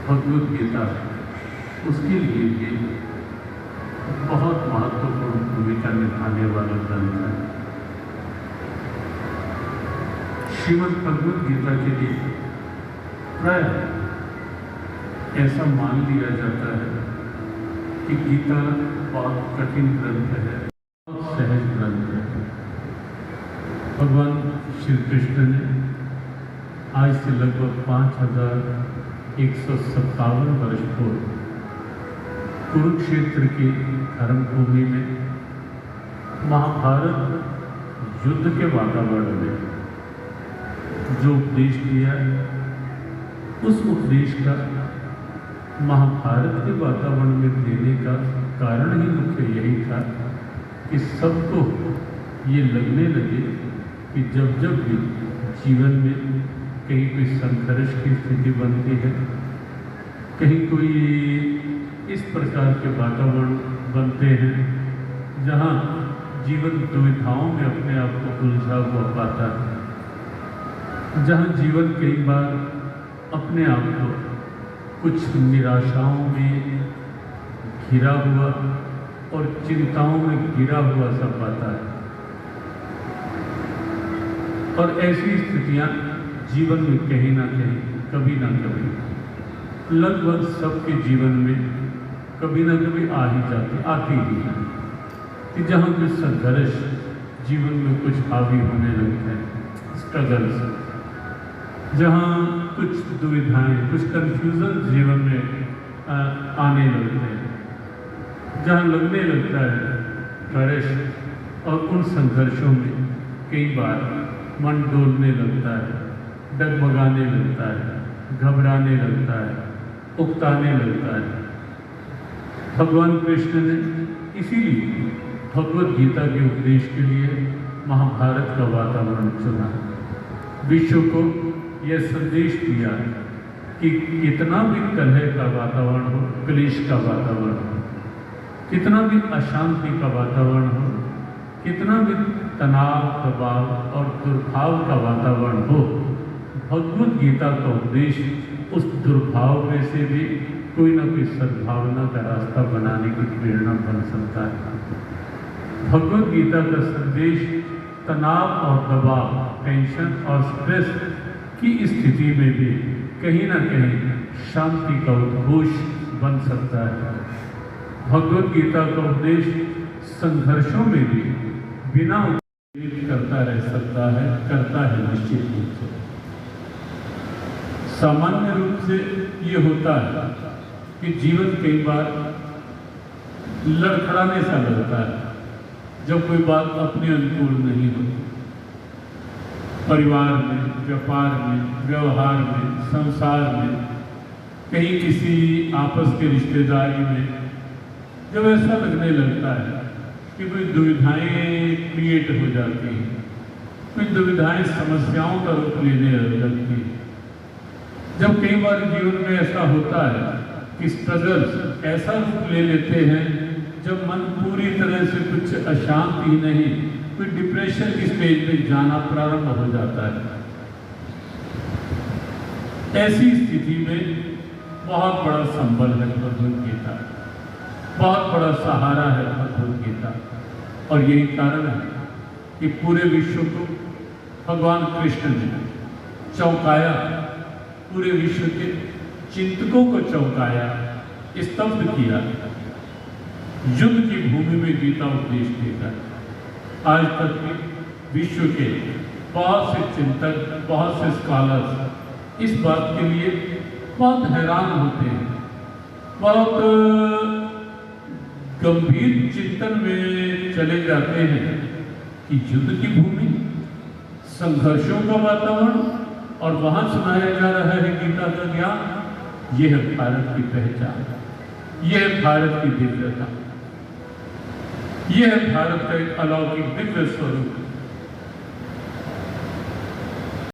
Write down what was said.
भगवद गीता उसके लिए भी बहुत महत्वपूर्ण भूमिका निभाने वाला ग्रंथ है। श्रीमद् भगवद गीता के लिए प्राय ऐसा मान लिया जाता है कि गीता बहुत कठिन ग्रंथ है, बहुत सहज ग्रंथ है। भगवान श्री कृष्ण ने आज से लगभग 5157 वर्ष पूर्व कुरुक्षेत्र की धर्मभूमि में महाभारत युद्ध के वातावरण में जो उपदेश दिया, उस उपदेश का महाभारत के वातावरण में देने का कारण ही मुख्य यही था कि सबको ये लगने लगे कि जब जब भी जीवन में कहीं कोई संघर्ष की स्थिति बनती है, कहीं कोई इस प्रकार के वातावरण बनते हैं जहाँ जीवन दुविधाओं में अपने आप को उलझा हुआ पाता है, जहाँ जीवन कई बार अपने आप को कुछ निराशाओं में घिरा हुआ और चिंताओं में घिरा हुआ सब पाता है। और ऐसी स्थितियाँ जीवन में कहीं ना कहीं, कभी ना कभी, लगभग सबके जीवन में कभी ना कभी आती ही है कि जहाँ कुछ संघर्ष जीवन में कुछ हावी होने लगते हैं, स्ट्रगल्स, जहाँ कुछ दुविधाएं, कुछ कंफ्यूजन जीवन में आने लगते हैं, जहाँ लगने लगता है क्लेश, और उन संघर्षों में कई बार मन डोलने लगता है, डगमगाने लगता है, घबराने लगता है, उकताने लगता है। भगवान कृष्ण ने इसीलिए भगवद गीता के उपदेश के लिए महाभारत का वातावरण चुना, विश्व को यह संदेश दिया कि कितना भी कलह का वातावरण हो, क्लेश का वातावरण हो, कितना भी अशांति का वातावरण हो, कितना भी तनाव, दबाव और दुर्भाव का वातावरण हो, भगवद गीता का उपदेश उस दुर्भाव में से भी कोई ना कोई सद्भावना का रास्ता बनाने की प्रेरणा बन सकता है। भगवद गीता का संदेश तनाव और दबाव, टेंशन और स्ट्रेस की स्थिति में भी कहीं ना कहीं शांति का उद्घोष बन सकता है। भगवद गीता का उपदेश संघर्षों में भी बिना करता रह सकता है, करता है निश्चित रूप से। सामान्य रूप से ये होता है कि जीवन कई बार लड़खड़ाने सा लगता है जब कोई बात अपने अनुकूल नहीं होती। परिवार में, व्यापार में, व्यवहार में, संसार में, कहीं किसी आपस के रिश्तेदारी में जब ऐसा लगने लगता है कि कोई दुविधाएं क्रिएट हो जाती हैं, कोई दुविधाएं समस्याओं का रूप लेने लगती हैं, जब कई बार जीवन में ऐसा होता है कि स्ट्रगल्स ऐसा रूप ले लेते हैं जब मन पूरी तरह से कुछ अशांत ही नहीं, कोई डिप्रेशन की स्टेज में जाना प्रारंभ हो जाता है। ऐसी स्थिति में बहुत बड़ा संबल है भगवद गीता, बहुत बड़ा सहारा है भगवद गीता। और यही कारण है कि पूरे विश्व को भगवान कृष्ण ने चौंकाया, पूरे विश्व के चिंतकों को चौंकाया, स्तब्ध किया। युद्ध की भूमि में गीता उपदेश देता है। आज तक भी विश्व के बहुत से चिंतक, बहुत से स्कॉलर्स इस बात के लिए बहुत हैरान होते हैं, बहुत गंभीर चिंतन में चले जाते हैं कि युद्ध की भूमि, संघर्षों का वातावरण, और वहां सुनाया जा रहा है गीता का ज्ञान। यह है भारत की पहचान, यह है भारत की दिव्यता, यह है भारत का एक अलौकिक दिव्य स्वरूप।